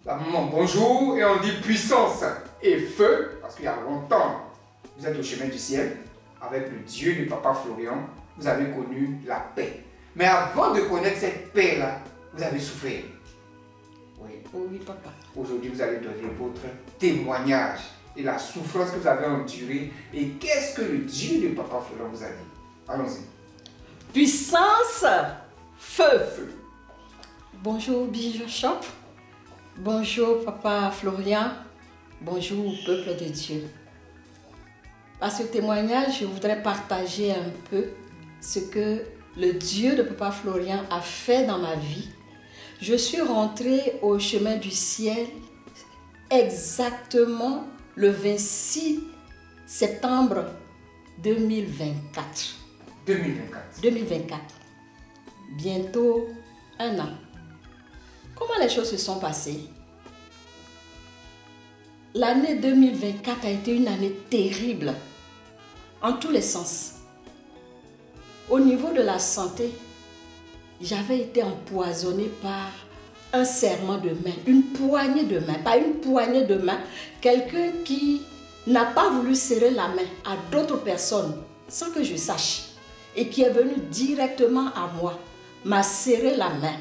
La maman, bonjour, et on dit puissance et feu, parce qu'il y a longtemps, vous êtes au chemin du ciel, avec le Dieu de Papa Florian, vous avez connu la paix. Mais avant de connaître cette paix-là, vous avez souffert. Oui. Oui, papa. Aujourd'hui, vous allez donner votre témoignage et la souffrance que vous avez endurée et qu'est-ce que le Dieu de Papa Florian vous a dit. Allons-y. Puissance, feu. Bonjour, Bishop. Bonjour, Papa Florian. Bonjour, peuple de Dieu. Par ce témoignage, je voudrais partager un peu ce que le Dieu de Papa Florian a fait dans ma vie. Je suis rentrée au chemin du ciel exactement le 26 septembre 2024. 2024. Bientôt un an. Comment les choses se sont passées? L'année 2024 a été une année terrible en tous les sens. Au niveau de la santé, j'avais été empoisonnée par un serrement de main, une poignée de main, pas une poignée de main, quelqu'un qui n'a pas voulu serrer la main à d'autres personnes sans que je sache et qui est venu directement à moi, m'a serré la main,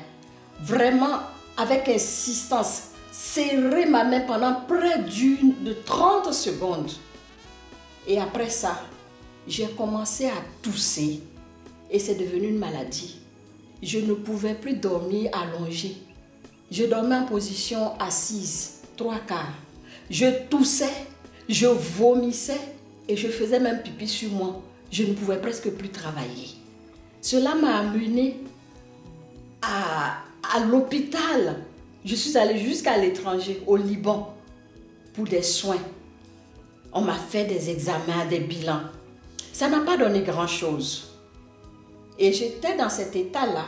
vraiment avec insistance, serré ma main pendant près de 30 secondes. Et après ça, j'ai commencé à tousser et c'est devenu une maladie. Je ne pouvais plus dormir allongée. Je dormais en position assise, 3/4. Je toussais, je vomissais et je faisais même pipi sur moi. Je ne pouvais presque plus travailler. Cela m'a amené à l'hôpital. Je suis allée jusqu'à l'étranger, au Liban, pour des soins. On m'a fait des examens, des bilans. Ça n'a pas donné grand-chose. Et j'étais dans cet état-là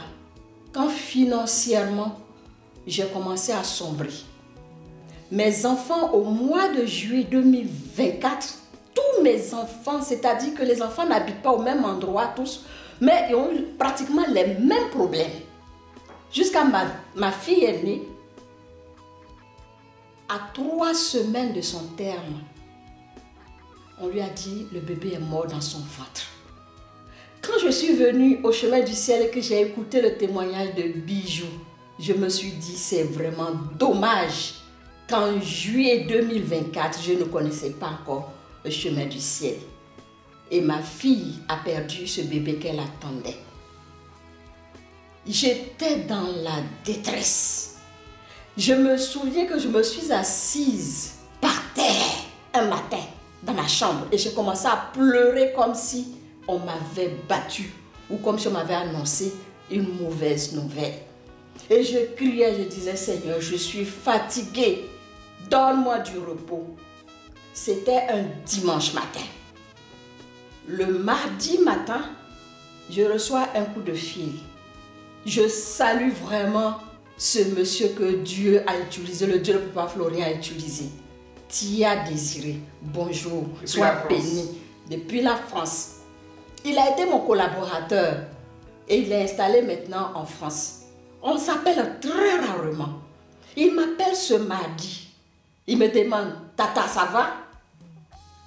quand financièrement, j'ai commencé à sombrer. Mes enfants, au mois de juillet 2024, tous mes enfants, c'est-à-dire que les enfants n'habitent pas au même endroit tous, mais ils ont eu pratiquement les mêmes problèmes. Jusqu'à ma fille est née, à 3 semaines de son terme, on lui a dit le bébé est mort dans son ventre. Quand je suis venue au chemin du ciel et que j'ai écouté le témoignage de Bijou, je me suis dit c'est vraiment dommage qu'en juillet 2024, je ne connaissais pas encore le chemin du ciel. Et ma fille a perdu ce bébé qu'elle attendait. J'étais dans la détresse. Je me souviens que je me suis assise par terre un matin dans ma chambre et j'ai commencé à pleurer comme si on m'avait battue ou comme si on m'avait annoncé une mauvaise nouvelle. Et je criais, je disais, Seigneur, je suis fatiguée, donne-moi du repos. C'était un dimanche matin. Le mardi matin, je reçois un coup de fil. Je salue vraiment ce monsieur que Dieu a utilisé, le Dieu de Papa Florian a utilisé. Tia Désiré, bonjour, sois béni. Depuis la France. Il a été mon collaborateur et il est installé maintenant en France. On s'appelle très rarement. Il m'appelle ce mardi. Il me demande, Tata, ça va?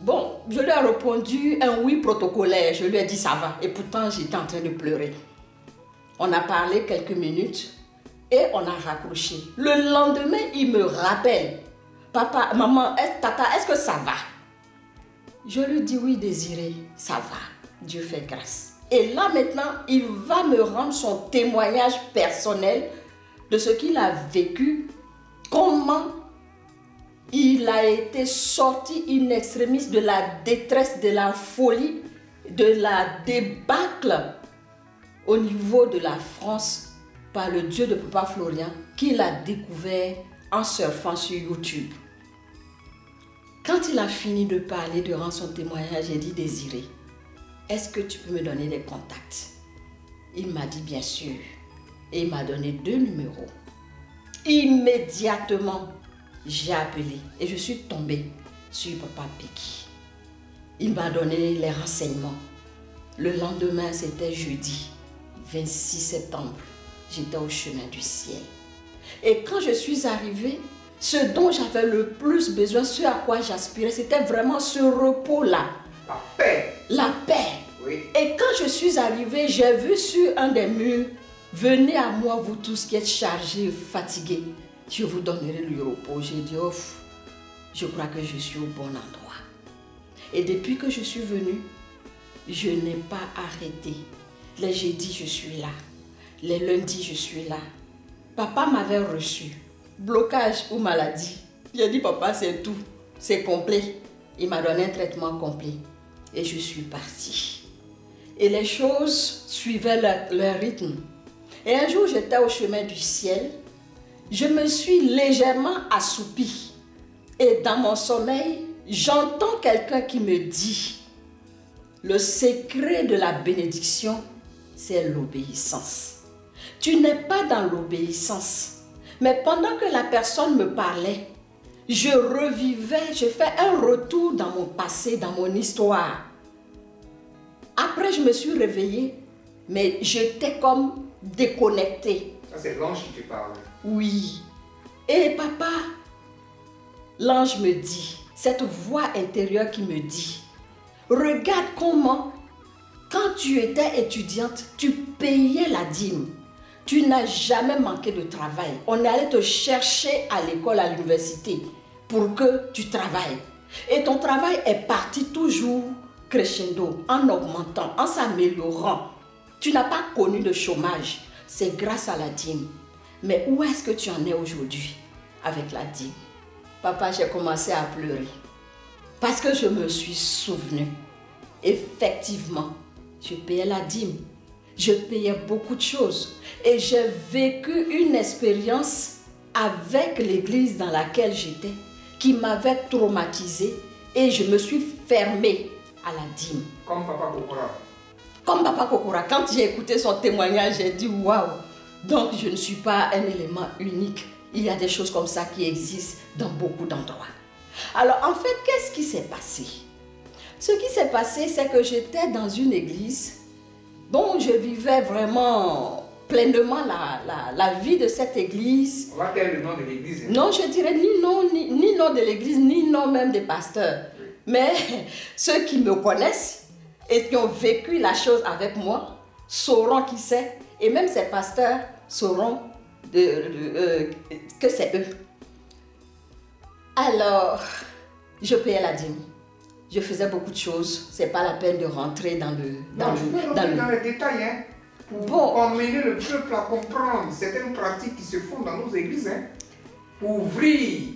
Bon, je lui ai répondu un oui protocolaire. Je lui ai dit ça va. Et pourtant, j'étais en train de pleurer. On a parlé quelques minutes et on a raccroché. Le lendemain, il me rappelle. Papa, maman, Tata, est-ce que ça va? Je lui dis oui, Désiré, ça va. Dieu fait grâce. Et là maintenant, il va me rendre son témoignage personnel de ce qu'il a vécu, comment il a été sorti in extremis de la détresse, de la folie, de la débâcle au niveau de la France par le Dieu de Papa Florian qu'il a découvert en surfant sur YouTube. Quand il a fini de parler, de rendre son témoignage, j'ai dit Désiré, est-ce que tu peux me donner des contacts? Il m'a dit bien sûr. Et il m'a donné 2 numéros. Immédiatement, j'ai appelé et je suis tombée sur Papa Piki. Il m'a donné les renseignements. Le lendemain, c'était jeudi, 26 septembre. J'étais au chemin du ciel. Et quand je suis arrivée, Ce dont j'avais le plus besoin, ce à quoi j'aspirais, c'était vraiment ce repos-là. La paix. La paix. Oui. Et quand je suis arrivée, j'ai vu sur un des murs, venez à moi, vous tous qui êtes chargés, fatigués. Je vous donnerai le repos. J'ai dit, oh, je crois que je suis au bon endroit. Et depuis que je suis venue, je n'ai pas arrêté. Les jeudis, je suis là. Les lundis, je suis là. Papa m'avait reçu. Blocage ou maladie. J'ai dit, papa, c'est tout. C'est complet. Il m'a donné un traitement complet. Et je suis partie. Et les choses suivaient leur rythme. Et un jour, j'étais au chemin du ciel. Je me suis légèrement assoupie. Et dans mon sommeil, j'entends quelqu'un qui me dit, le secret de la bénédiction, c'est l'obéissance. Tu n'es pas dans l'obéissance. Mais pendant que la personne me parlait, je revivais, je fais un retour dans mon passé, dans mon histoire. Après, je me suis réveillée, mais j'étais comme déconnectée. Ça, c'est l'ange qui te parle. Oui. Et papa, l'ange me dit, cette voix intérieure qui me dit, regarde comment, quand tu étais étudiante, tu payais la dîme. Tu n'as jamais manqué de travail. On est allé te chercher à l'école, à l'université, pour que tu travailles. Et ton travail est parti toujours crescendo, en augmentant, en s'améliorant. Tu n'as pas connu de chômage. C'est grâce à la dîme. Mais où est-ce que tu en es aujourd'hui avec la dîme? Papa, j'ai commencé à pleurer. Parce que je me suis souvenue. Effectivement, je payais la dîme. Je payais beaucoup de choses. Et j'ai vécu une expérience avec l'église dans laquelle j'étais qui m'avait traumatisée et je me suis fermée à la dîme. Comme Papa Kokora. Comme Papa Kokora. Quand j'ai écouté son témoignage, j'ai dit waouh. Donc je ne suis pas un élément unique. Il y a des choses comme ça qui existent dans beaucoup d'endroits. Alors en fait, qu'est-ce qui s'est passé? Ce qui s'est passé, c'est que j'étais dans une église dont je vivais vraiment pleinement la vie de cette église. On va taire le nom de l'église. Hein? Non, je dirais ni nom de l'église, ni nom même des pasteurs. Oui. Mais ceux qui me connaissent et qui ont vécu la chose avec moi sauront qui c'est. Et même ces pasteurs sauront que c'est eux. Alors, je payais la dîme. Je faisais beaucoup de choses. C'est pas la peine de rentrer dans les détails, hein, pour emmener le peuple à comprendre certaines pratiques qui se font dans nos églises, hein, pour ouvrir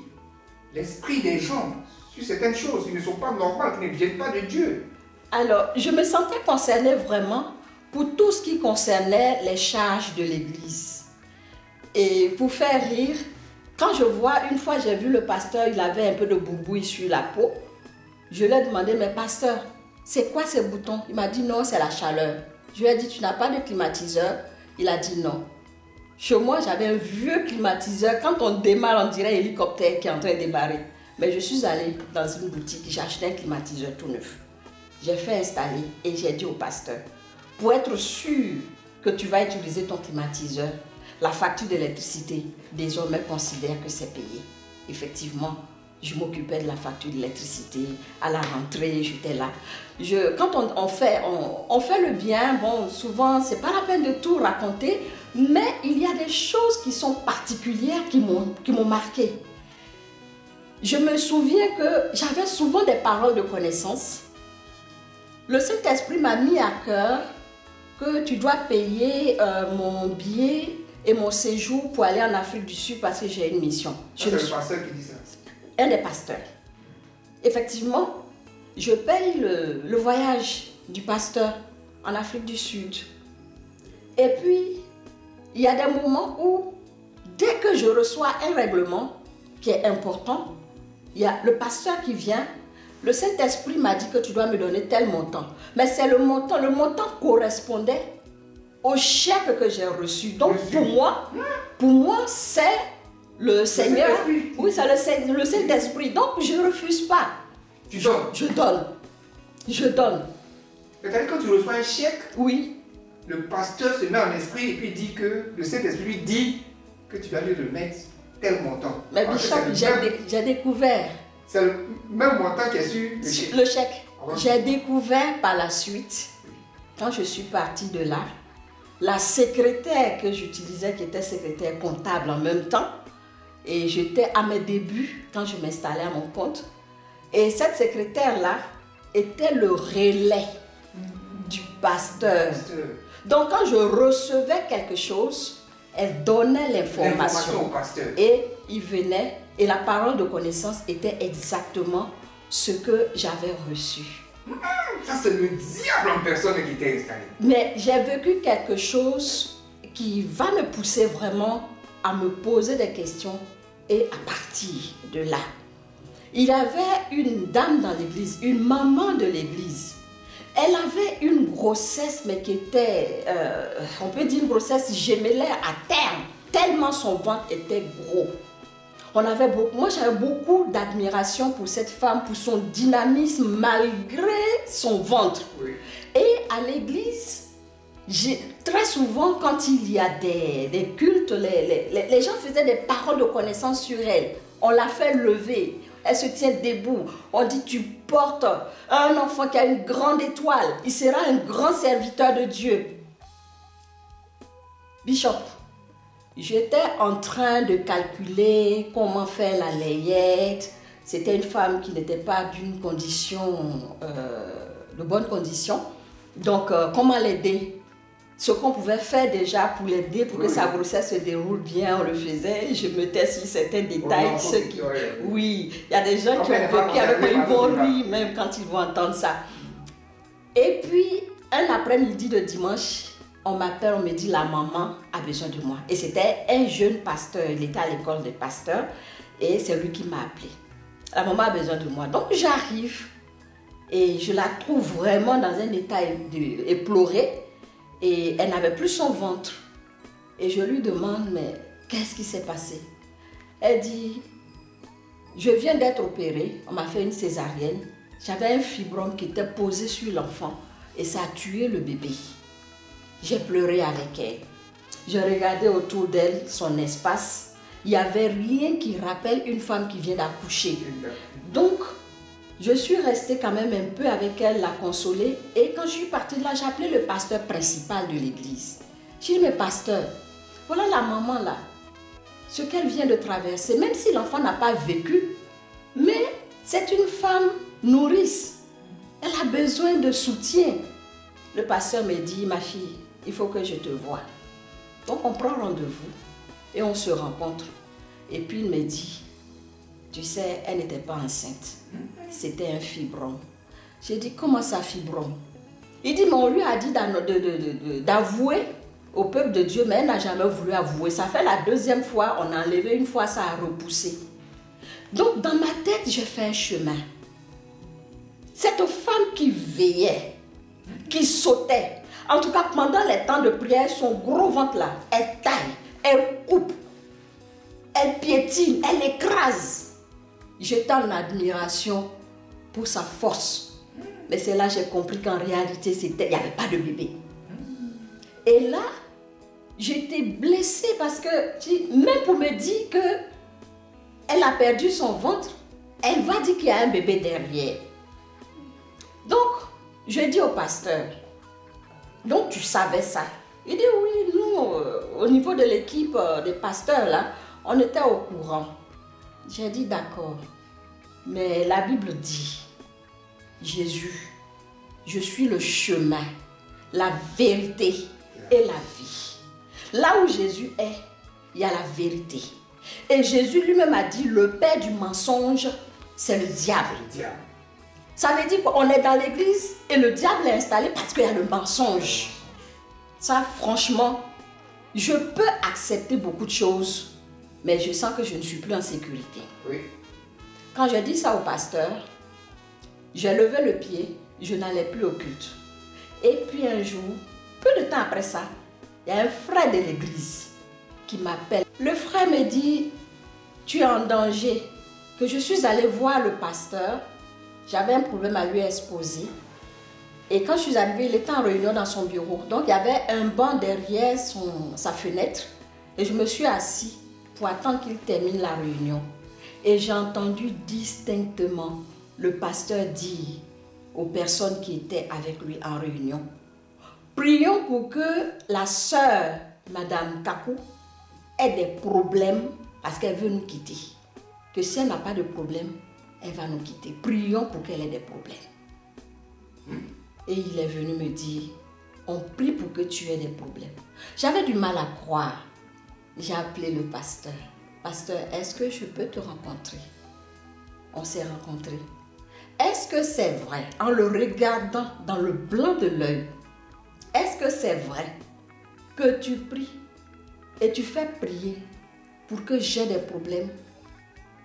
l'esprit des gens sur certaines choses qui ne sont pas normales, qui ne viennent pas de Dieu. Alors, je me sentais concernée vraiment pour tout ce qui concernait les charges de l'église. Et pour faire rire, quand je vois, une fois j'ai vu le pasteur, il avait un peu de boubouille sur la peau. Je lui ai demandé, mais pasteur, c'est quoi ces boutons? Il m'a dit non, c'est la chaleur. Je lui ai dit, tu n'as pas de climatiseur? Il a dit non. Chez moi, j'avais un vieux climatiseur. Quand on démarre, on dirait un hélicoptère qui est en train de démarrer. Mais je suis allée dans une boutique, j'ai acheté un climatiseur tout neuf. J'ai fait installer et j'ai dit au pasteur, pour être sûr que tu vas utiliser ton climatiseur, la facture d'électricité, désormais considère que c'est payé. Effectivement, je m'occupais de la facture d'électricité. À la rentrée, j'étais là. Quand on fait le bien, bon, souvent, c'est pas la peine de tout raconter, mais il y a des choses qui sont particulières qui m'ont marqué. Je me souviens que j'avais souvent des paroles de connaissance. Le Saint-Esprit m'a mis à cœur que tu dois payer mon billet et mon séjour pour aller en Afrique du Sud parce que j'ai une mission. C'est le pasteur qui dit ça. Un des pasteurs. Effectivement, je paye le voyage du pasteur en Afrique du Sud. Et puis, il y a des moments où, dès que je reçois un règlement qui est important, il y a le pasteur qui vient, le Saint-Esprit m'a dit que tu dois me donner tel montant. Mais c'est le montant correspondait au chèque que j'ai reçu. Donc pour moi, c'est le Seigneur. Oui, c'est le Saint-Esprit. Donc je ne refuse pas. Tu donnes. Je donne. Je donne. C'est-à-dire quand tu reçois un chèque, oui, le pasteur se met en esprit et puis dit que le Saint-Esprit dit que tu vas lui le mettre tel montant. Mais Bishop, j'ai découvert. C'est le même montant qui est sur le chèque. Le chèque. J'ai découvert par la suite, quand je suis partie de là, la secrétaire que j'utilisais, qui était secrétaire comptable en même temps, et j'étais à mes débuts quand je m'installais à mon compte. Et cette secrétaire-là était le relais du pasteur. Donc quand je recevais quelque chose, elle donnait l'information au pasteur. Et il venait, et la parole de connaissance était exactement ce que j'avais reçu. Ça, c'est le diable en personne qui était installé. Mais j'ai vécu quelque chose qui va me pousser vraiment à me poser des questions et à partir de là. Il y avait une dame dans l'église, une maman de l'église. Elle avait une grossesse, mais qui était, on peut dire une grossesse gémellaire à terme, tellement son ventre était gros. Moi, j'avais beaucoup d'admiration pour cette femme, pour son dynamisme malgré son ventre. Oui. Et à l'église, très souvent, quand il y a des cultes, les gens faisaient des paroles de connaissance sur elle. On la fait lever, elle se tient debout. On dit, tu portes un enfant qui a une grande étoile. Il sera un grand serviteur de Dieu. Bishop, j'étais en train de calculer comment faire la layette. C'était une femme qui n'était pas d'une condition, de bonne condition. Donc, comment l'aider? Ce qu'on pouvait faire déjà pour l'aider, pour que sa grossesse se déroule bien, on le faisait. Je mettais sur certains détails. Oui, il y a des gens qui ont vécu avec moi, ils vont rire même quand ils vont entendre ça. Et puis, un après-midi de dimanche, on m'appelle, on me dit la maman a besoin de moi. Et c'était un jeune pasteur, il était à l'école des pasteurs et c'est lui qui m'a appelé. La maman a besoin de moi. Donc j'arrive et je la trouve vraiment dans un état éploré et elle n'avait plus son ventre. Et je lui demande, mais qu'est-ce qui s'est passé? Elle dit, je viens d'être opérée, on m'a fait une césarienne. J'avais un fibrome qui était posé sur l'enfant et ça a tué le bébé. J'ai pleuré avec elle. Je regardais autour d'elle son espace. Il n'y avait rien qui rappelle une femme qui vient d'accoucher. Donc, je suis restée quand même un peu avec elle, la consoler. Et quand je suis partie de là, j'ai appelé le pasteur principal de l'église. J'ai dit, mais pasteur, voilà la maman là. Ce qu'elle vient de traverser, même si l'enfant n'a pas vécu, mais c'est une femme nourrice. Elle a besoin de soutien. Le pasteur me dit, ma fille, il faut que je te voie. Donc on prend rendez-vous et on se rencontre. Et puis il me dit, tu sais, elle n'était pas enceinte. C'était un fibrome. J'ai dit, comment ça fibrome? Il dit, mais on lui a dit d'avouer au peuple de Dieu, mais elle n'a jamais voulu avouer. Ça fait la deuxième fois, on a enlevé une fois, ça a repoussé. Donc dans ma tête, j'ai fait un chemin. Cette femme qui veillait, qui sautait, en tout cas pendant les temps de prière, son gros ventre là, elle taille, elle coupe, elle piétine, elle écrase. J'étais en admiration pour sa force. Mais c'est là que j'ai compris qu'en réalité, il n'y avait pas de bébé. Et là, j'étais blessée parce que, même pour me dire qu'elle a perdu son ventre, elle va dire qu'il y a un bébé derrière. Donc, je dis au pasteur, donc tu savais ça? Il dit oui, nous, au niveau de l'équipe des pasteurs, là, on était au courant. J'ai dit d'accord, mais la Bible dit, Jésus, je suis le chemin, la vérité et la vie. Là où Jésus est, il y a la vérité. Et Jésus lui-même a dit, le père du mensonge, c'est le diable. Ça veut dire qu'on est dans l'église et le diable est installé parce qu'il y a le mensonge. Ça, franchement, je peux accepter beaucoup de choses, mais je sens que je ne suis plus en sécurité. Oui. Quand j'ai dit ça au pasteur, j'ai levé le pied, je n'allais plus au culte. Et puis un jour, peu de temps après ça, il y a un frère de l'église qui m'appelle. Le frère me dit, tu es en danger. Que je suis allée voir le pasteur, j'avais un problème à lui exposer. Et quand je suis arrivée, il était en réunion dans son bureau. Donc il y avait un banc derrière sa fenêtre. Et je me suis assise pour attendre qu'il termine la réunion. Et j'ai entendu distinctement le pasteur dire aux personnes qui étaient avec lui en réunion, prions pour que la sœur, Madame Kakou, ait des problèmes parce qu'elle veut nous quitter. Que si elle n'a pas de problème, elle va nous quitter. Prions pour qu'elle ait des problèmes. Et il est venu me dire, on prie pour que tu aies des problèmes. J'avais du mal à croire. J'ai appelé le pasteur. Pasteur, est-ce que je peux te rencontrer? On s'est rencontrés. Est-ce que c'est vrai, en le regardant dans le blanc de l'œil, est-ce que c'est vrai que tu pries et tu fais prier pour que j'ai des problèmes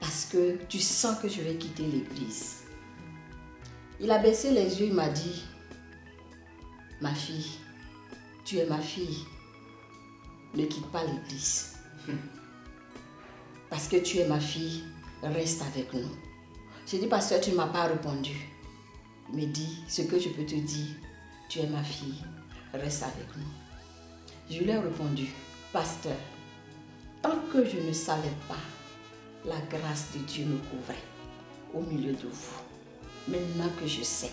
parce que tu sens que je vais quitter l'église? Il a baissé les yeux, il m'a dit, ma fille, tu es ma fille, ne quitte pas l'église. Parce que tu es ma fille, reste avec nous. J'ai dit, pasteur, tu ne m'as pas répondu. Il me dit, ce que je peux te dire, tu es ma fille, reste avec nous. Je lui ai répondu, pasteur, tant que je ne savais pas, la grâce de Dieu me couvrait au milieu de vous. Maintenant que je sais,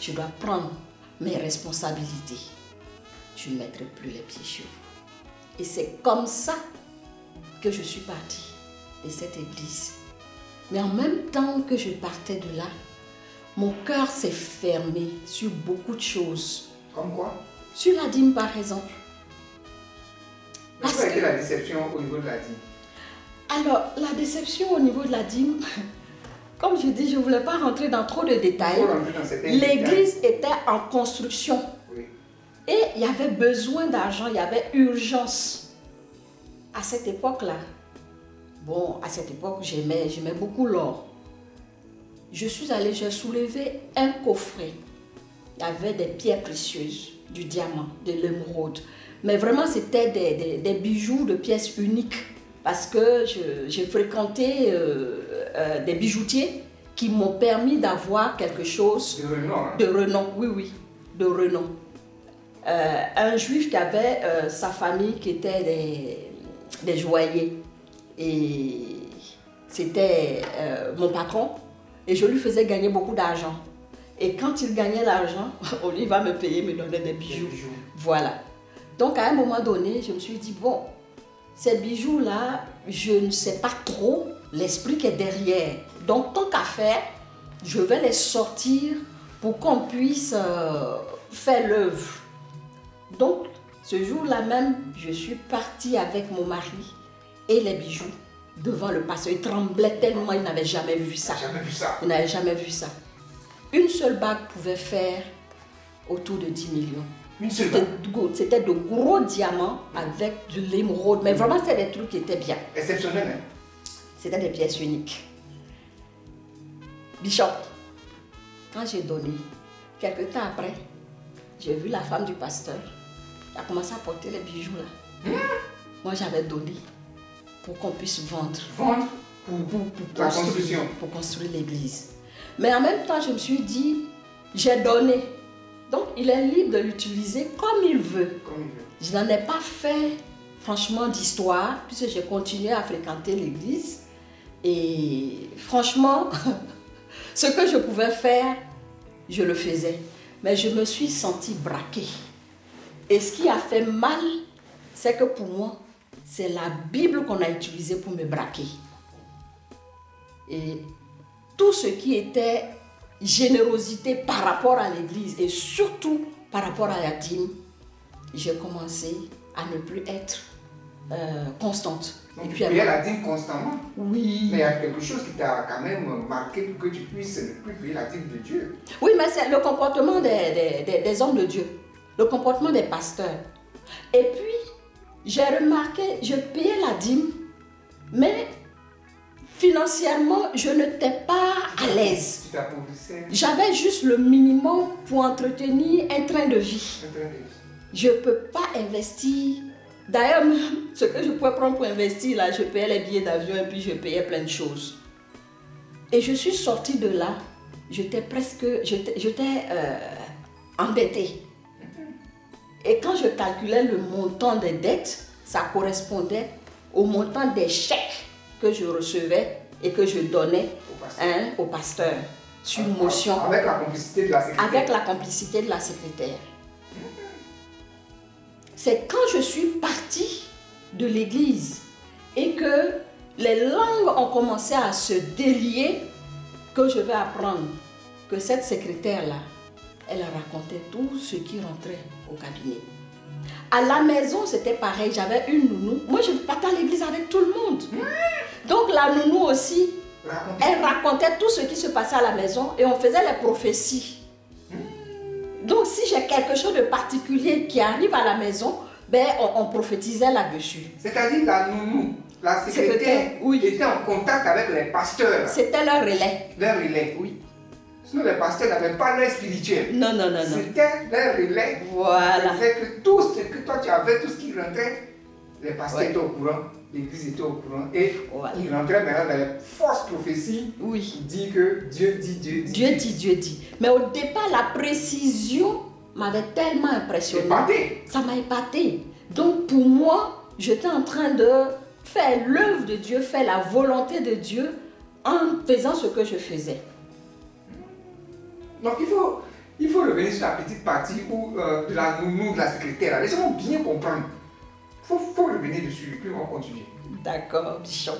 je dois prendre mes responsabilités. Je ne mettrai plus les pieds chez vous. Et c'est comme ça que je suis partie de cette église. Mais en même temps que je partais de là, mon cœur s'est fermé sur beaucoup de choses. Comme quoi? Sur la dîme, par exemple. Quelle a été la déception au niveau de la dîme? Alors, la déception au niveau de la dîme, comme je dis, je ne voulais pas rentrer dans trop de détails. L'église était en construction. Oui. Et il y avait besoin d'argent, il y avait urgence. À cette époque-là, bon, à cette époque, j'aimais beaucoup l'or. Je suis allée, j'ai soulevé un coffret. Il y avait des pierres précieuses, du diamant, de l'émeraude. Mais vraiment, c'était des bijoux de pièces uniques. Parce que j'ai fréquenté des bijoutiers qui m'ont permis d'avoir quelque chose de renom. Hein? De renom, oui, de renom. Un juif qui avait sa famille qui était des joailliers. Et c'était mon patron. Et je lui faisais gagner beaucoup d'argent. Et quand il gagnait l'argent, il va me payer, me donner des bijoux. Voilà. Donc à un moment donné, je me suis dit, bon, ces bijoux-là, je ne sais pas trop l'esprit qui est derrière. Donc tant qu'à faire, je vais les sortir pour qu'on puisse faire l'œuvre. Donc ce jour-là même, je suis partie avec mon mari et les bijoux devant le pasteur. Il tremblait tellement, il n'avait jamais vu ça. Il n'avait jamais vu ça. Une seule bague pouvait faire autour de 10 millions. Une seule bague? C'était de gros diamants avec de l'émeraude. Mais vraiment, c'était des trucs qui étaient bien. Exceptionnel, hein? C'était des pièces uniques. Bishop, quand j'ai donné, quelques temps après, j'ai vu la femme du pasteur. Elle a commencé à porter les bijoux là. Moi, j'avais donné pour qu'on puisse vendre. Vendre pour construire l'église. Mais en même temps, je me suis dit, j'ai donné. Donc, il est libre de l'utiliser comme il veut. Je n'en ai pas fait, franchement, d'histoire, puisque j'ai continué à fréquenter l'église. Et franchement, ce que je pouvais faire, je le faisais. Mais je me suis sentie braquée. Et ce qui a fait mal, c'est que pour moi, c'est la Bible qu'on a utilisée pour me braquer. Et tout ce qui était générosité par rapport à l'église et surtout par rapport à la dîme, j'ai commencé à ne plus être constante. Donc tu payais la dîme constamment? Oui. Mais il y a quelque chose qui t'a quand même marqué pour que tu puisses ne plus payer la dîme de Dieu. Oui, mais c'est le comportement des hommes de Dieu, le comportement des pasteurs. Et puis, j'ai remarqué, je payais la dîme, mais financièrement, je n'étais pas à l'aise. Tu t'appauvrissais? J'avais juste le minimum pour entretenir un train de vie. Je ne peux pas investir. D'ailleurs, ce que je pouvais prendre pour investir, là, je payais les billets d'avion et puis je payais plein de choses. Et je suis sortie de là, j'étais endettée. Et quand je calculais le montant des dettes, ça correspondait au montant des chèques que je recevais et que je donnais au pasteur sur motion. Avec la complicité de la secrétaire. Avec la complicité de la secrétaire. C'est quand je suis partie de l'église et que les langues ont commencé à se délier que je vais apprendre que cette secrétaire-là, elle racontait tout ce qui rentrait au cabinet. À la maison, c'était pareil, j'avais une nounou. Moi, je partais à l'église avec tout le monde. Donc la nounou aussi, elle racontait tout ce qui se passait à la maison et on faisait les prophéties. Donc si j'ai quelque chose de particulier qui arrive à la maison, ben, on prophétisait là-dessus. C'est-à-dire la nounou, la secrétaire, oui, était en contact avec les pasteurs. C'était leur relais. Leur relais, oui. Sinon les pasteurs n'avaient pas l'œil spirituel. Non, non, non, non. C'était leur relais. Voilà. C'est que tout ce que toi tu avais, tout ce qui rentrait, les pasteurs étaient au courant, l'église était au courant. Et voilà, ils rentraient maintenant dans les fausses prophéties qui disent que Dieu dit, Dieu dit. Dieu dit, Dieu dit. Mais au départ, la précision m'avait tellement impressionné. Épaté. Ça m'a épaté. Donc pour moi, j'étais en train de faire l'œuvre de Dieu, faire la volonté de Dieu en faisant ce que je faisais. Donc il faut revenir sur la petite partie où, de la nounou, de la secrétaire. Les gens vont bien comprendre. Il faut revenir dessus, puis on va continuer. D'accord, Bishop.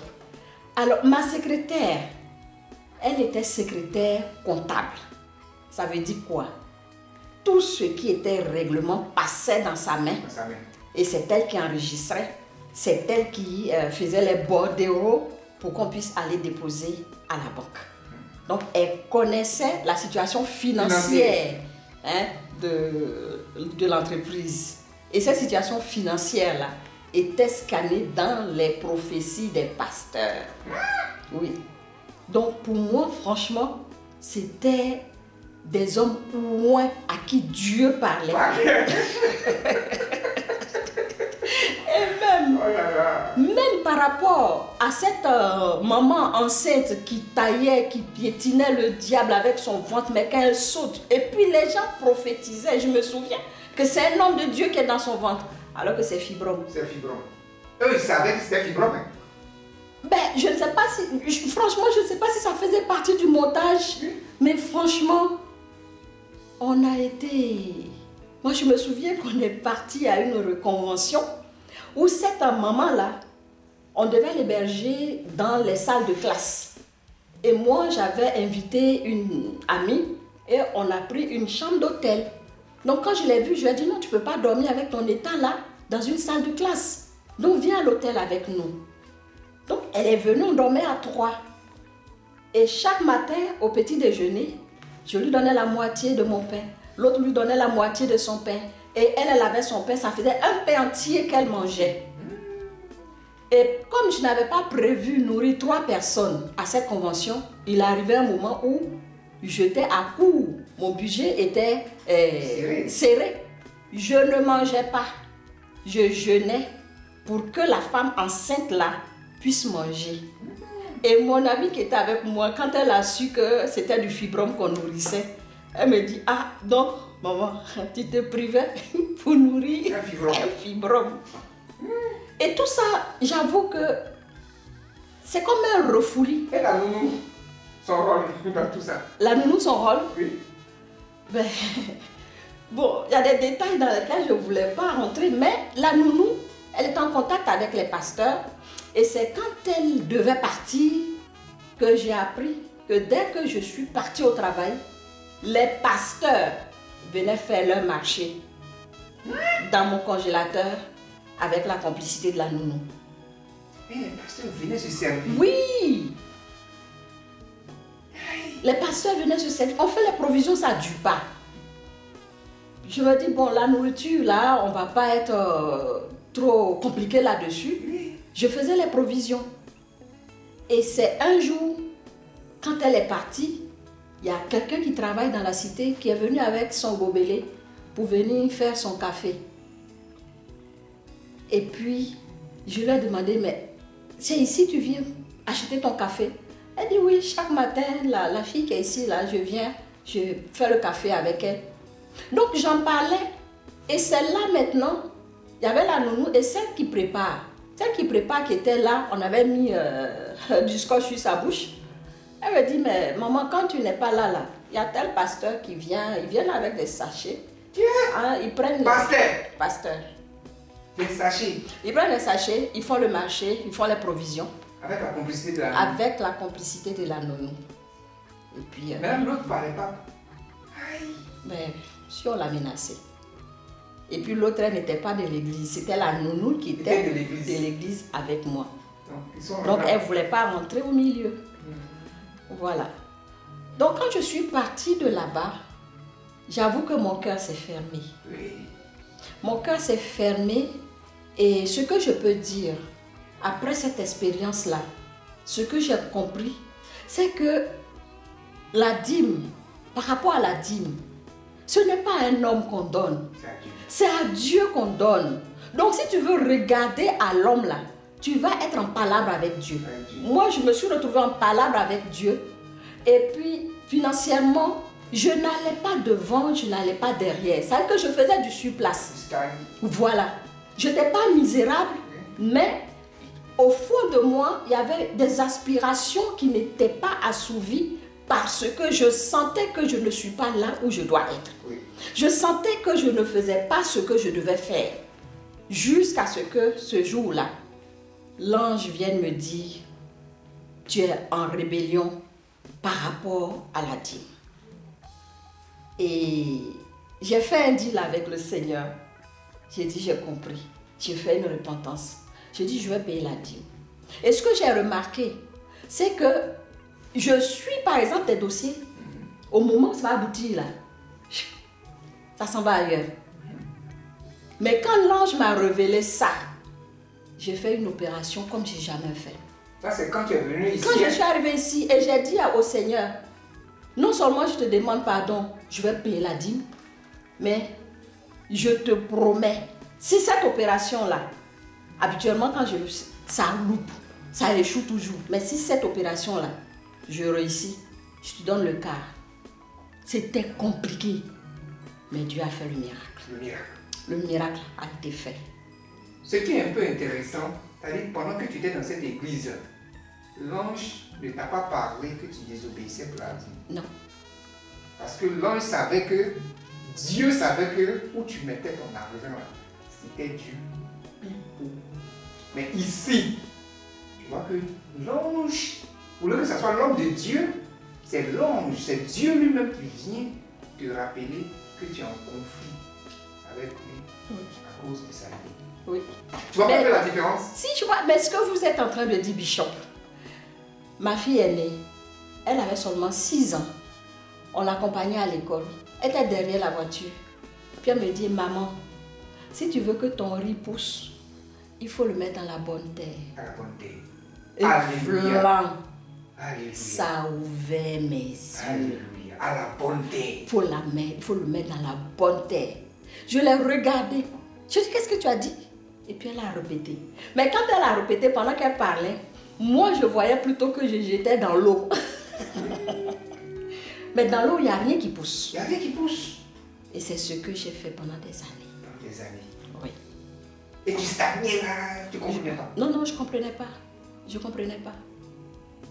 Alors, ma secrétaire, elle était secrétaire comptable. Ça veut dire quoi? Tout ce qui était règlement passait dans sa main. Dans sa main. Et c'est elle qui enregistrait. C'est elle qui faisait les bordereaux pour qu'on puisse aller déposer à la banque. Donc, elle connaissait la situation financière de l'entreprise. Et cette situation financière-là était scannée dans les prophéties des pasteurs. Oui. Donc, pour moi, franchement, c'était des hommes loin à qui Dieu parlait. Et même par rapport à cette maman enceinte qui taillait, qui piétinait le diable avec son ventre, mais quand elle saute, et puis les gens prophétisaient, je me souviens que c'est un homme de Dieu qui est dans son ventre, alors que c'est fibrome. C'est fibrome. Eux, ils savaient que c'était fibrome. Hein? Ben, je ne sais pas si, franchement, je ne sais pas si ça faisait partie du montage, mais franchement, on a été... Moi, je me souviens qu'on est parti à une reconvention où cette maman-là, on devait l'héberger dans les salles de classe. Et moi, j'avais invité une amie et on a pris une chambre d'hôtel. Donc, quand je l'ai vue, je lui ai dit non, tu ne peux pas dormir avec ton état là, dans une salle de classe. Donc, viens à l'hôtel avec nous. Donc, elle est venue, on dormait à 3. Et chaque matin, au petit déjeuner, je lui donnais la moitié de mon pain. L'autre lui donnait la moitié de son pain. Et elle avait son pain, ça faisait un pain entier qu'elle mangeait. Et comme je n'avais pas prévu nourrir 3 personnes à cette convention, il arrivait un moment où j'étais à court. Mon budget était serré. Je ne mangeais pas. Je jeûnais pour que la femme enceinte là puisse manger. Et mon amie qui était avec moi, quand elle a su que c'était du fibrome qu'on nourrissait, elle me dit, ah, donc, maman, tu te privais pour nourrir un fibrome. Et tout ça, j'avoue que c'est comme un refouli. Et la nounou, son rôle dans tout ça? La nounou, son rôle? Oui. Ben, bon, il y a des détails dans lesquels je ne voulais pas rentrer, mais la nounou, elle est en contact avec les pasteurs. Et c'est quand elle devait partir que j'ai appris que dès que je suis partie au travail, les pasteurs venaient faire leur marché dans mon congélateur avec la complicité de la nounou. Et les pasteurs venaient se servir? Oui! Les pasteurs venaient se servir. On fait les provisions, ça ne dure pas. Je me dis, bon, la nourriture, là, on ne va pas être trop compliqué là-dessus. Je faisais les provisions. Et c'est un jour, quand elle est partie, il y a quelqu'un qui travaille dans la cité qui est venu avec son gobelet pour venir faire son café. Et puis, je lui ai demandé, mais c'est ici tu viens acheter ton café? Elle dit oui, chaque matin, la fille qui est ici, là, je viens, je fais le café avec elle. Donc j'en parlais. Et c'est là maintenant, il y avait la nounou et celle qui prépare. Celle qui prépare, qui était là, on avait mis du scotch sur sa bouche. Elle me dit, mais maman, quand tu n'es pas là, il y a tel pasteur qui vient, ils viennent avec des sachets. Hein, ils prennent... Pasteur. Des sachets. Ils prennent les sachets, ils font le marché, ils font les provisions. Avec la complicité de la nounou. Avec la complicité de la nounou. Et puis... Même l'autre ne parlait pas. Aïe. Mais si on l'a menacée. Et puis l'autre, elle n'était pas de l'église. C'était la nounou qui était de l'église avec moi. Donc elle ne voulait pas rentrer au milieu. Voilà. Donc quand je suis partie de là-bas, j'avoue que mon cœur s'est fermé. Oui. Mon cœur s'est fermé et ce que je peux dire, après cette expérience-là, ce que j'ai compris, c'est que la dîme, par rapport à la dîme, ce n'est pas à un homme qu'on donne. C'est à Dieu qu'on donne. Donc si tu veux regarder à l'homme là, tu vas être en palabre avec Dieu. Moi, je me suis retrouvée en palabre avec Dieu. Et puis, financièrement, je n'allais pas devant, je n'allais pas derrière. C'est-à-dire que je faisais du surplace. Voilà. Je n'étais pas misérable, mais au fond de moi, il y avait des aspirations qui n'étaient pas assouvies parce que je sentais que je ne suis pas là où je dois être. Je sentais que je ne faisais pas ce que je devais faire. Jusqu'à ce que ce jour-là, l'ange vienne me dire, tu es en rébellion par rapport à la dîme. Et j'ai fait un deal avec le Seigneur. J'ai dit, j'ai compris. J'ai fait une repentance. J'ai dit, je vais payer la dîme. Et ce que j'ai remarqué, c'est que je suis, par exemple, des dossiers. Au moment où ça va aboutir, là, ça s'en va ailleurs. Mais quand l'ange m'a révélé ça, j'ai fait une opération comme je n'ai jamais fait. Ça, c'est quand tu es venu ici. Quand je suis arrivée ici et j'ai dit au Seigneur, non seulement je te demande pardon, je vais payer la dîme, mais je te promets, si cette opération-là, habituellement quand ça loupe, ça échoue toujours, mais si cette opération-là, je réussis, je te donne le quart. C'était compliqué, mais Dieu a fait le miracle. Le miracle. Le miracle a été fait. Ce qui est un peu intéressant, c'est-à-dire pendant que tu étais dans cette église, l'ange ne t'a pas parlé que tu désobéissais pour la dîme. Non. Parce que l'ange savait que, Dieu savait que où tu mettais ton argent, c'était du pipeau. Mais ici, tu vois que l'ange, au lieu que ce soit l'homme de Dieu, c'est l'ange, c'est Dieu lui-même qui vient te rappeler que tu es en conflit avec lui à cause de sa vie. Oui. Tu vois pas la différence? Si, je vois, mais ce que vous êtes en train de dire, Bishop, ma fille aînée, elle avait seulement 6 ans. On l'accompagnait à l'école. Elle était derrière la voiture. Puis elle me dit, maman, si tu veux que ton riz pousse, il faut le mettre dans la bonne terre. À la bonne terre. Et Alléluia. blanc. Alléluia. Ça a ouvert mes yeux. Alléluia. À la bonne terre. Il faut le mettre dans la bonne terre. Je l'ai regardé. Je dis, qu'est-ce que tu as dit? Et puis elle a répété. Mais quand elle a répété, pendant qu'elle parlait, moi je voyais plutôt que j'étais dans l'eau. Mais dans l'eau, il n'y a rien qui pousse. Il n'y a rien qui pousse. Et c'est ce que j'ai fait pendant des années. Pendant des années. Oui. Et tu stagnais là, tu ne comprenais pas. Non, non, je ne comprenais pas. Je ne comprenais pas.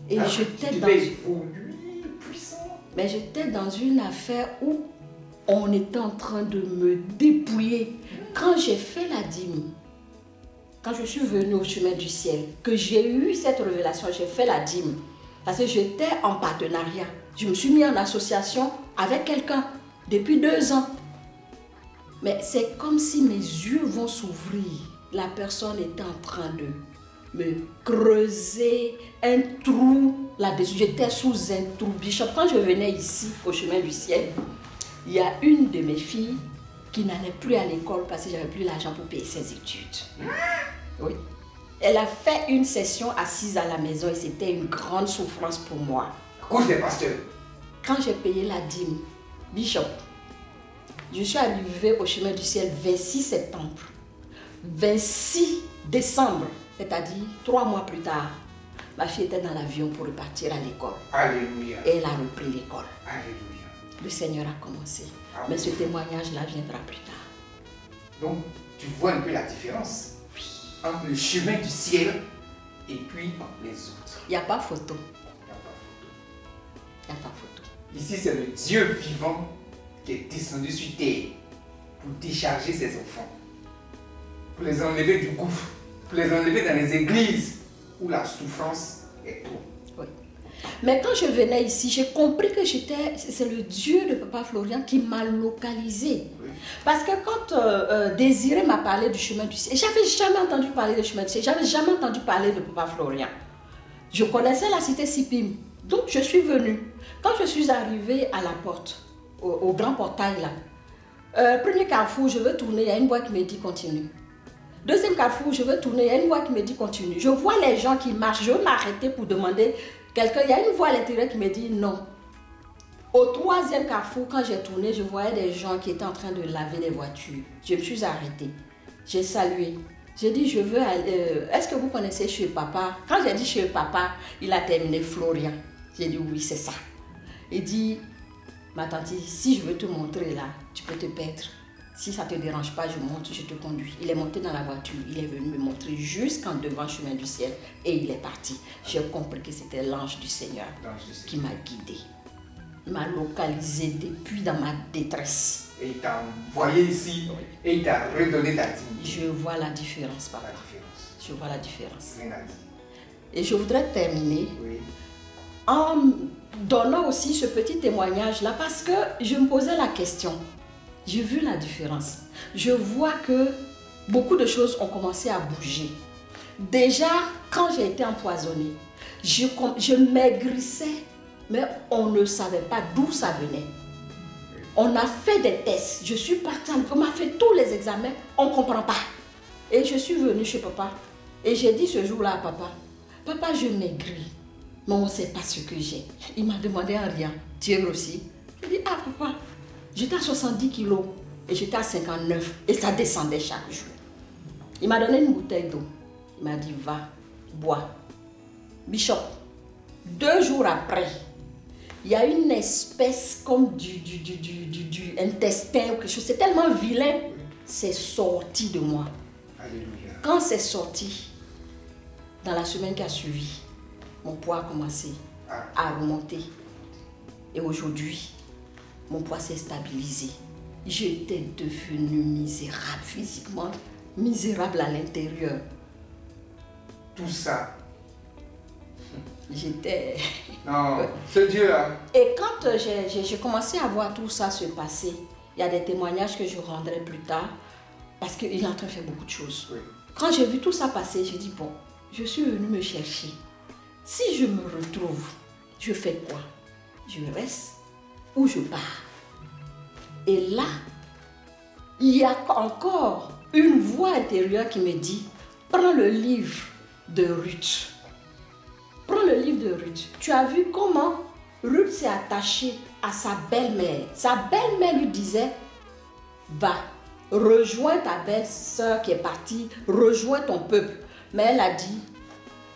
Et Alors, j'étais tu dans... devais évoluer, puissant. Mais j'étais dans une affaire où on était en train de me dépouiller. Quand j'ai fait la dîme, quand je suis venue au chemin du ciel, que j'ai eu cette révélation, j'ai fait la dîme. Parce que j'étais en partenariat. Je me suis mis en association avec quelqu'un depuis 2 ans. Mais c'est comme si mes yeux vont s'ouvrir. La personne était en train de me creuser un trou là-dessus. J'étais sous un trou. Bishop, quand je venais ici, au chemin du ciel, il y a une de mes filles qui n'allait plus à l'école parce que j'avais plus l'argent pour payer ses études. Oui. Elle a fait une session assise à la maison et c'était une grande souffrance pour moi. À cause des pasteurs. Quand j'ai payé la dîme, Bishop, je suis arrivée au chemin du ciel 26 septembre. 26 décembre, c'est-à-dire 3 mois plus tard, ma fille était dans l'avion pour repartir à l'école. Alléluia. Et elle a repris l'école. Alléluia. Le Seigneur a commencé. Amen. Mais ce témoignage-là viendra plus tard. Donc, tu vois un peu la différence. Oui. entre le chemin du ciel et puis les autres. Il n'y a pas photo. Il n'y a pas photo. Il n'y a pas photo. Ici, c'est le Dieu vivant qui est descendu sur terre pour décharger ses enfants, pour les enlever du gouffre, pour les enlever dans les églises où la souffrance est trop. Oui. Mais quand je venais ici, j'ai compris que c'est le Dieu de Papa Florian qui m'a localisé. Oui. Parce que quand Désiré m'a parlé du chemin du ciel, j'avais jamais entendu parler du chemin du ciel, j'avais jamais entendu parler de Papa Florian. Je connaissais la cité Sipim, donc je suis venue. Quand je suis arrivée à la porte, au grand portail là, premier carrefour, je veux tourner, il y a une voix qui me dit continue. Deuxième carrefour, je veux tourner, il y a une voix qui me dit continue. Je vois les gens qui marchent, je veux m'arrêter pour demander quelqu'un, il y a une voix à l'intérieur qui me dit non. Au troisième carrefour, quand j'ai tourné, je voyais des gens qui étaient en train de laver des voitures. Je me suis arrêtée, j'ai salué. J'ai dit, je veux aller, est-ce que vous connaissez chez papa? Quand j'ai dit chez papa, il a terminé Florian. J'ai dit oui, c'est ça. Il dit, ma tante, si je veux te montrer là, tu peux te perdre. Si ça ne te dérange pas, je monte, je te conduis. Il est monté dans la voiture, il est venu me montrer jusqu'en devant le chemin du ciel et il est parti. J'ai compris que c'était l'ange du Seigneur qui m'a guidée. Il m'a localisé depuis dans ma détresse. Et il t'a envoyé ici et il t'a redonné ta dignité. Je vois la différence, papa. La différence. Je vois la différence. Rien à dire. Et je voudrais terminer Oui. en donnant aussi ce petit témoignage-là parce que je me posais la question. J'ai vu la différence. Je vois que beaucoup de choses ont commencé à bouger. Déjà, quand j'ai été empoisonnée, je maigrissais, mais on ne savait pas d'où ça venait. On a fait des tests. Je suis partie, on m'a fait tous les examens, on ne comprend pas. Et je suis venue chez papa. Et j'ai dit ce jour-là à papa, papa, je maigris, mais on ne sait pas ce que j'ai. Il m'a demandé en riant, tu es grossi? J'ai dit, ah papa, j'étais à 70 kilos et j'étais à 59 et ça descendait chaque jour. Il m'a donné une bouteille d'eau. Il m'a dit, va, bois. Bishop, 2 jours après, il y a une espèce comme du intestin ou quelque chose. C'est tellement vilain, c'est sorti de moi. Alléluia. Quand c'est sorti, dans la semaine qui a suivi, mon poids a commencé à remonter. Et aujourd'hui, mon poids s'est stabilisé. J'étais devenue misérable physiquement, misérable à l'intérieur. Tout ça. J'étais... Non, ce Dieu-là. Et quand j'ai commencé à voir tout ça se passer, il y a des témoignages que je rendrai plus tard, parce qu'il est en train de faire beaucoup de choses. Oui. Quand j'ai vu tout ça passer, j'ai dit, bon, je suis venue me chercher. Si je me retrouve, je fais quoi? Je reste ou je pars? Et là, il y a encore une voix intérieure qui me dit, prends le livre de Ruth. Prends le livre de Ruth. Tu as vu comment Ruth s'est attachée à sa belle-mère. Sa belle-mère lui disait, va, rejoins ta belle-sœur qui est partie, rejoins ton peuple. Mais elle a dit,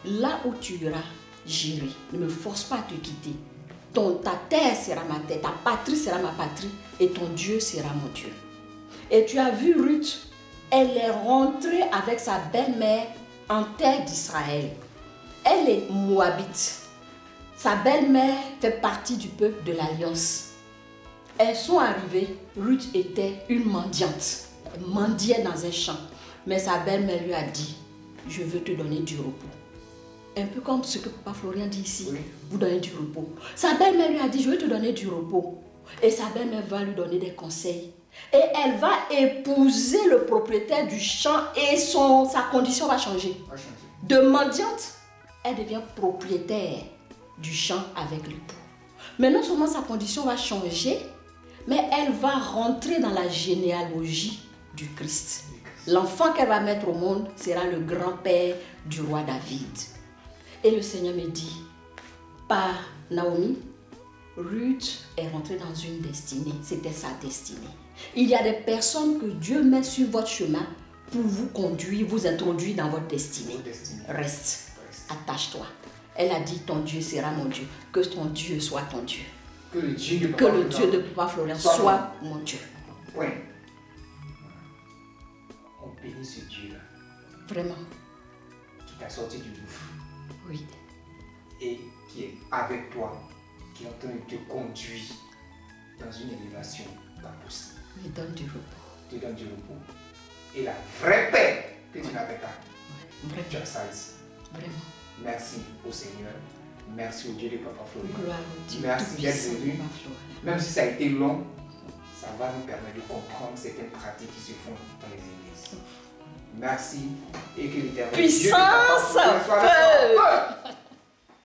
là où tu iras, j'irai. Ne me force pas à te quitter. Ta terre sera ma terre, ta patrie sera ma patrie et ton Dieu sera mon Dieu. Et tu as vu Ruth, elle est rentrée avec sa belle-mère en terre d'Israël. Elle est moabite. Sa belle-mère fait partie du peuple de l'Alliance. Elles sont arrivées, Ruth était une mendiante. Elle mendiait dans un champ. Mais sa belle-mère lui a dit, je veux te donner du repos. Un peu comme ce que Papa Florian dit ici, oui. Vous donnez du repos. Sa belle-mère lui a dit, je veux te donner du repos. Et sa belle-mère va lui donner des conseils. Et elle va épouser le propriétaire du champ et sa condition va changer. De mendiante, elle devient propriétaire du champ avec l'époux. Mais non seulement sa condition va changer, mais elle va rentrer dans la généalogie du Christ. L'enfant qu'elle va mettre au monde sera le grand-père du roi David. Et le Seigneur me dit, par Naomi, Ruth est rentrée dans une destinée. C'était sa destinée. Il y a des personnes que Dieu met sur votre chemin pour vous conduire, vous introduire dans votre destinée. Reste, attache-toi. Elle a dit, ton Dieu sera mon Dieu. Que ton Dieu soit ton Dieu. Que le Dieu de Papa Florian soit mon Dieu. Oui. On bénit ce Dieu-là. Vraiment. Qui t'a sorti du gouffre. Oui. Et qui est avec toi, qui est en train de te conduire dans une élévation pas possible. Me donne du repos. Te donne du repos. Et la vraie paix que tu n'avais pas. Vraiment. Tu as ça ici. Vraiment. Merci au Seigneur. Merci au Dieu de Papa Florian. Gloire au Dieu. Merci d'être venu. Papa Florian. Même si ça a été long, ça va nous permettre de comprendre certaines pratiques qui se font dans les églises. Merci et que l'Éternel Puissance, Dieu de Papa Florian soit avec toi.